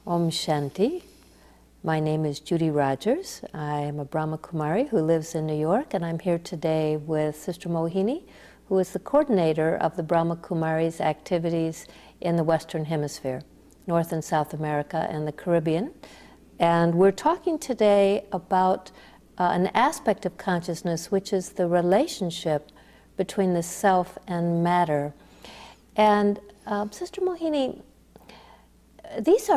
Om Shanti. My name is Judy Rogers. I am a Brahma Kumari who lives in New York, and I'm here today with Sister Mohini, who is the coordinator of the Brahma Kumaris activities in the Western Hemisphere, North and South America and the Caribbean. And we're talking today about an aspect of consciousness, which is the relationship between the self and matter. And Sister Mohini, these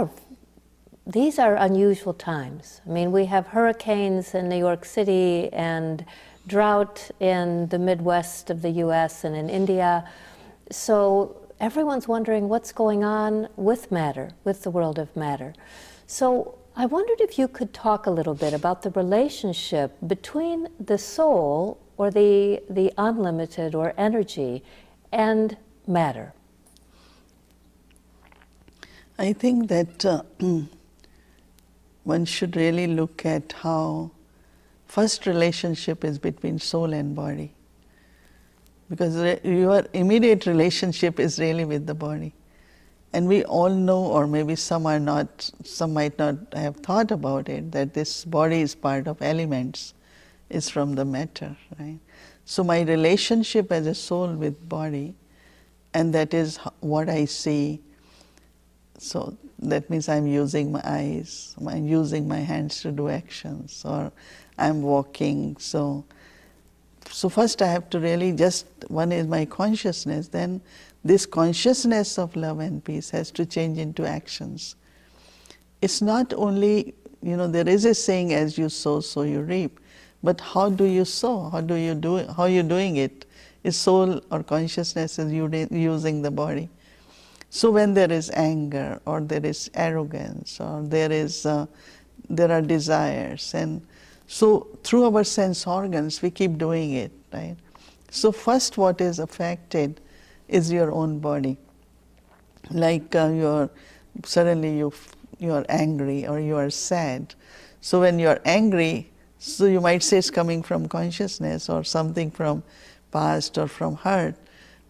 are unusual times. I mean, we have hurricanes in New York City and drought in the Midwest of the US and in India. So everyone's wondering what's going on with matter, with the world of matter. So I wondered if you could talk a little bit about the relationship between the soul, or the unlimited or energy, and matter. I think that one should really look at how first relationship is between soul and body, because your immediate relationship is really with the body. And we all know, or maybe some might not have thought about it, that this body is part of elements, is from the matter, right? So my relationship as a soul with body, and that is what I see. So that means I'm using my eyes, I'm using my hands to do actions, or I'm walking. So first I have to really one is my consciousness, then this consciousness of love and peace has to change into actions. It's not only, there is a saying, as you sow, so you reap. But how do you sow? How do you do it? How are you doing it? Is soul or consciousness is using the body. So when there is anger, or there is arrogance, or there are desires, and so through our sense organs we keep doing it, right? So first what is affected is your own body. Like suddenly you're angry or you are sad. So when you're angry, so you might say it's coming from consciousness or something from past or from hurt,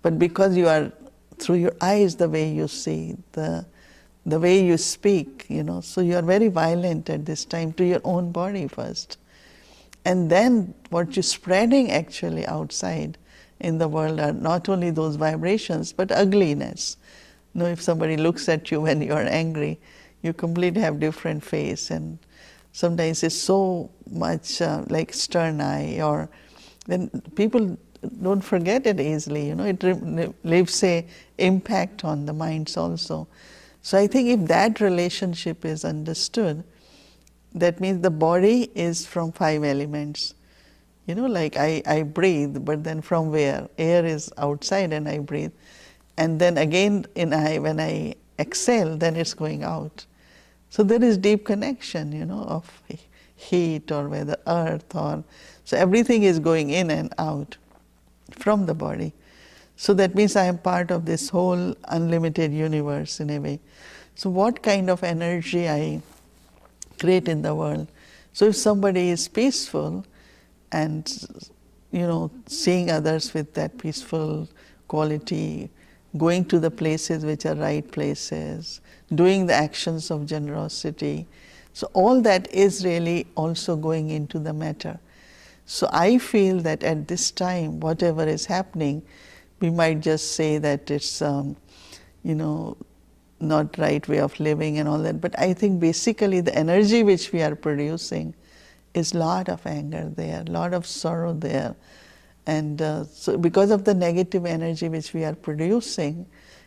but because you are through your eyes, the way you see, the way you speak, so you are very violent at this time to your own body first. And then what you're spreading actually outside in the world are not only those vibrations, but ugliness. If somebody looks at you when you are angry, you completely have different face, and sometimes it's so much like stern eye, or then people don't forget it easily, it leaves a impact on the minds also. So I think if that relationship is understood, that means the body is from 5 elements. Like I breathe, but then from where? Air is outside and I breathe. And then again when I exhale, then it's going out. So there is deep connection, of heat or whether earth so everything is going in and out from the body. So that means I am part of this whole unlimited universe in a way. So what kind of energy I create in the world? So if somebody is peaceful and seeing others with that peaceful quality, going to the places which are right places, doing the actions of generosity, so all that is really also going into the matter. So I feel that at this time, whatever is happening, we might just say that it's not right way of living and all that. But I think basically the energy which we are producing is lot of anger there, lot of sorrow there. And so because of the negative energy which we are producing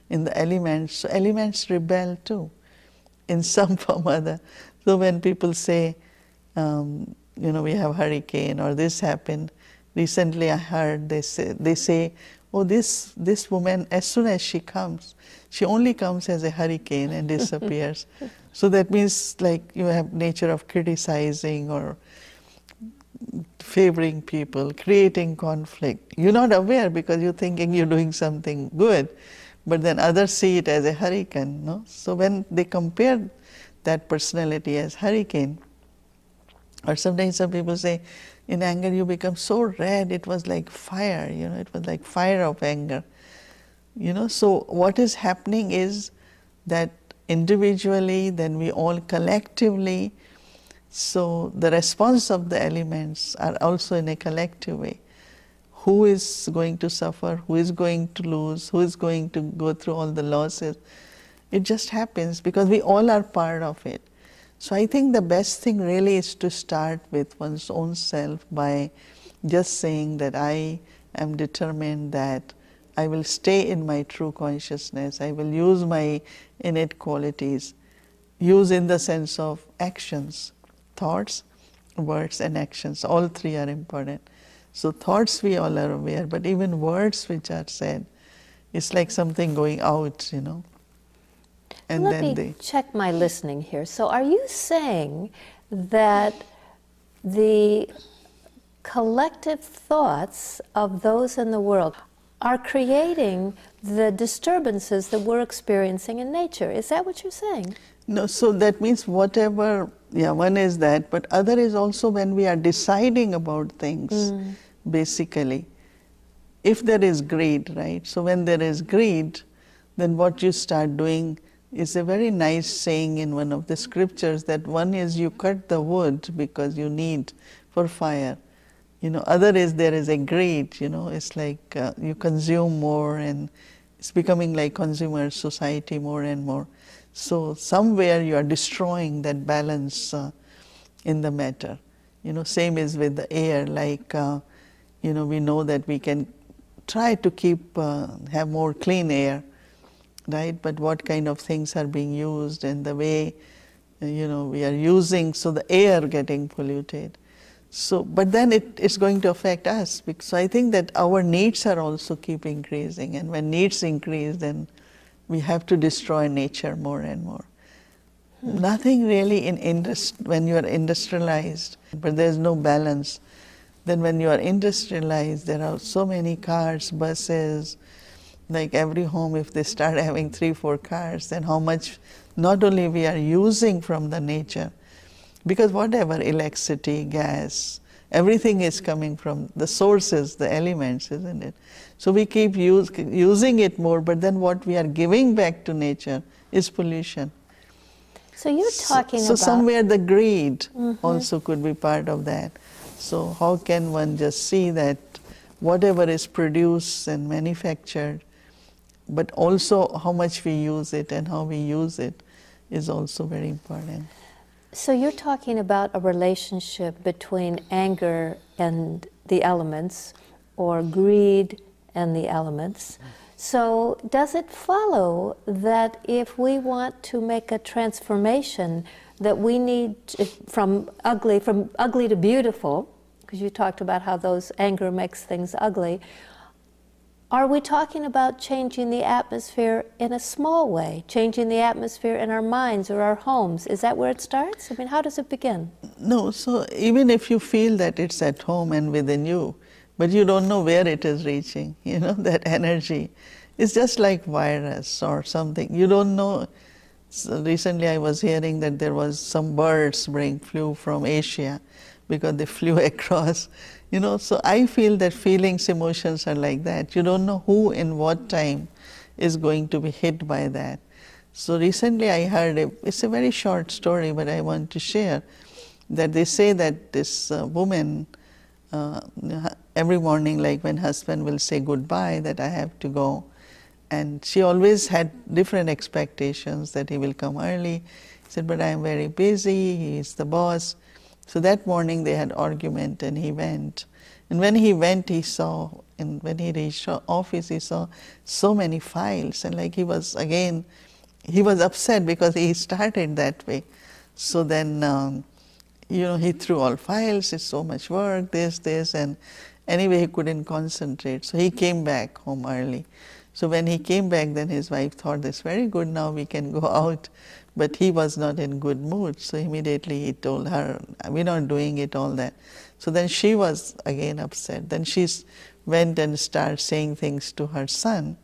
in the elements, so elements rebel too, in some form or other. So when people say, we have hurricane or this happened, recently I heard they say, oh, this woman, as soon as she comes, she only comes as a hurricane and disappears. So that means like you have nature of criticizing or favoring people, creating conflict. You're not aware because you're thinking you're doing something good, but then others see it as a hurricane. No? So when they compare that personality as hurricane, or sometimes some people say, in anger you become so red, it was like fire, it was like fire of anger. So what is happening is that individually, then we all collectively. So the response of the elements are also in a collective way. Who is going to suffer, who is going to lose, who is going to go through all the losses. It just happens because we all are part of it. So I think the best thing really is to start with one's own self by just saying that I am determined that I will stay in my true consciousness, I will use my innate qualities, use in the sense of actions, thoughts, words and actions, all three are important. So thoughts we all are aware, but even words which are said, it's like something going out, you know. And Let me check my listening here. So are you saying that the collective thoughts of those in the world are creating the disturbances that we're experiencing in nature? Is that what you're saying? No, so that means whatever, yeah, one is that, but other is also when we are deciding about things, basically. If there is greed, right? So when there is greed, then what you start doing is a very nice saying in one of the scriptures that one is you cut the wood because you need for fire. You know, other is there is a greed, you know, it's like you consume more and it's becoming like consumer society more and more. So somewhere you are destroying that balance in the matter. You know, same is with the air, like, you know, we know that we can try to keep, have more clean air, right? But what kind of things are being used and the way, you know, we are using, so the air getting polluted. So, but then it's going to affect us. So I think that our needs are also keep increasing, and when needs increase, then we have to destroy nature more and more. Nothing really when you are industrialized, but there's no balance. Then when you are industrialized, there are so many cars, buses, like every home, if they start having 3-4 cars, then how much not only we are using from the nature, because whatever, electricity, gas, everything is coming from the sources, the elements, isn't it? So we keep using it more, but then what we are giving back to nature is pollution. So you're talking so about... somewhere the greed also could be part of that. So how can one just see that whatever is produced and manufactured, but also how much we use it and how we use it is also very important. So you're talking about a relationship between anger and the elements, or greed and the elements. So does it follow that if we want to make a transformation, that we need from ugly to beautiful, because you talked about how those anger makes things ugly, are we talking about changing the atmosphere in a small way, changing the atmosphere in our minds or our homes? Is that where it starts? I mean, how does it begin? No, so even if you feel that it's at home and within you, but you don't know where it is reaching, you know, that energy. It's just like virus or something. You don't know. So recently I was hearing that there was some birds flew from Asia because they flew across. You know, so I feel that feelings, emotions are like that. You don't know who in what time is going to be hit by that. So recently I heard, it's a very short story, but I want to share, that they say that this woman, every morning, like when husband will say goodbye, that I have to go, and she always had different expectations that he will come early. He said, but I am very busy, he is the boss. So that morning they had argument and he went. And when he went, he saw, and when he reached office, he saw so many files. And like he was upset because he started that way. So then, you know, he threw all files, it's so much work, this, and anyway he couldn't concentrate. So he came back home early. So when he came back, then his wife thought, this very good, now we can go out. But he was not in good mood, so immediately he told her, we're not doing it, all that. So then she was again upset. Then she went and started saying things to her son.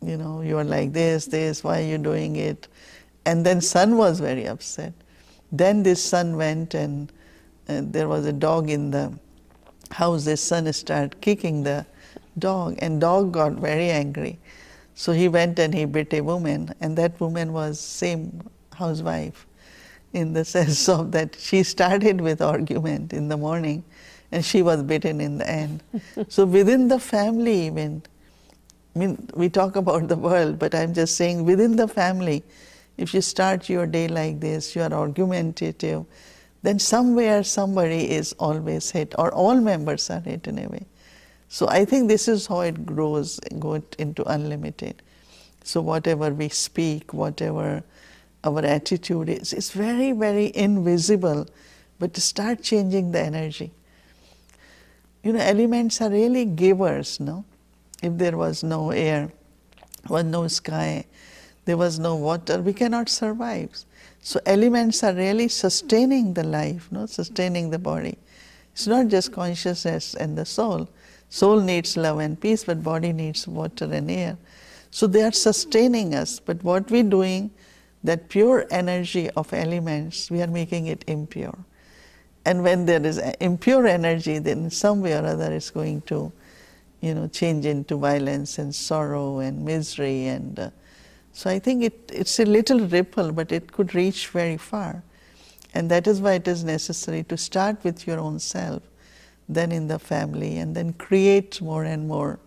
You know, you are like this, why are you doing it? And then son was very upset. Then this son went and there was a dog in the house. This son started kicking the dog, and dog got very angry. So he went and he bit a woman, and that woman was same housewife, in the sense of that she started with argument in the morning and she was bitten in the end. So within the family even, I mean, we talk about the world, but I'm just saying within the family, if you start your day like this, you are argumentative, then somewhere somebody is always hit, or all members are hit in a way. So I think this is how it grows into unlimited. So whatever we speak, whatever our attitude is, it's very, very invisible, but to start changing the energy. You know, elements are really givers, no? If there was no air, was no sky, there was no water, we cannot survive. So elements are really sustaining the life, no? Sustaining the body. It's not just consciousness and the soul. Soul needs love and peace, but body needs water and air. So they are sustaining us, but what we're doing, that pure energy of elements, we are making it impure. And when there is impure energy, then in some way or other it's going to, you know, change into violence and sorrow and misery. And so I think it's a little ripple, but it could reach very far. And that is why it is necessary to start with your own self, then in the family, and then create more and more,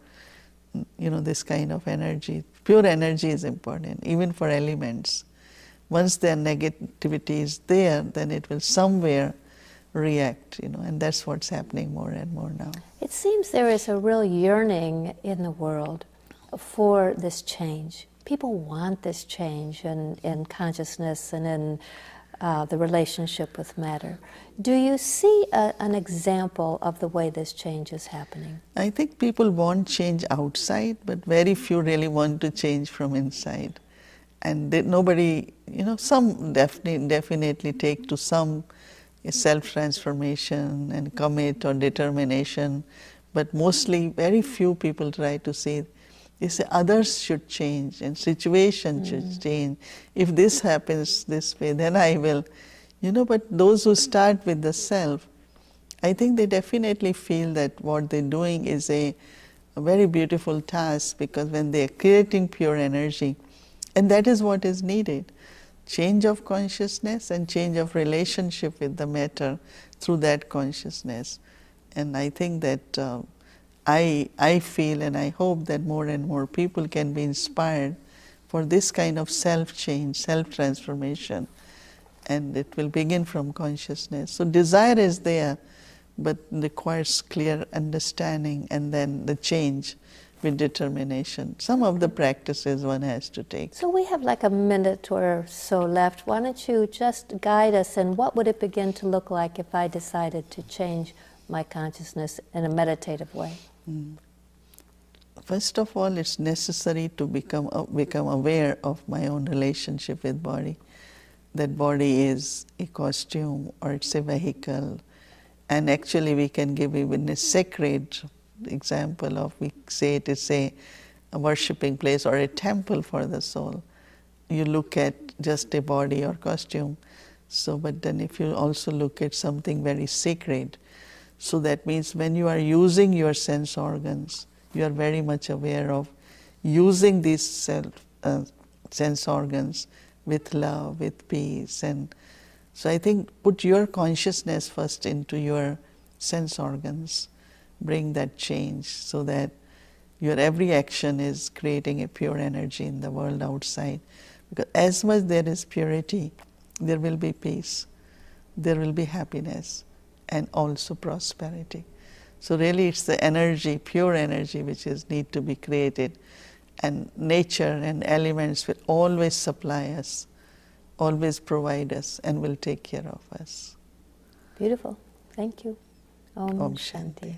you know, this kind of energy. Pure energy is important, even for elements. Once their negativity is there, then it will somewhere react, you know, and that's what's happening more and more now. It seems there is a real yearning in the world for this change. People want this change in consciousness and in the relationship with matter. Do you see an example of the way this change is happening? I think people want change outside, but very few really want to change from inside. And nobody, you know, some definitely take to some self-transformation and commit or determination, but mostly very few people try to say, they say others should change and situation should change. If this happens this way, then I will, you know, but those who start with the self, I think they definitely feel that what they're doing is a very beautiful task, because when they're creating pure energy, and that is what is needed. Change of consciousness and change of relationship with the matter through that consciousness. And I think that I feel and I hope that more and more people can be inspired for this kind of self-change, self-transformation, and it will begin from consciousness. So desire is there, but requires clear understanding and then the change with determination. Some of the practices one has to take. So we have like a minute or so left. Why don't you just guide us in what would it begin to look like if I decided to change my consciousness in a meditative way? First of all, it's necessary to become aware of my own relationship with body. That body is a costume or it's a vehicle. And actually we can give even a sacred example of, we say it is a worshipping place or a temple for the soul. You look at just a body or costume. So, but then if you also look at something very sacred, so that means when you are using your sense organs, you are very much aware of using these sense organs with love, with peace. And so I think put your consciousness first into your sense organs. Bring that change so that your every action is creating a pure energy in the world outside. Because as much there is purity, there will be peace, there will be happiness, and also prosperity. So really it's the energy, pure energy, which is need to be created, and nature and elements will always supply us, always provide us, and will take care of us. Beautiful. Thank you. Om Om Shanti. Shanti.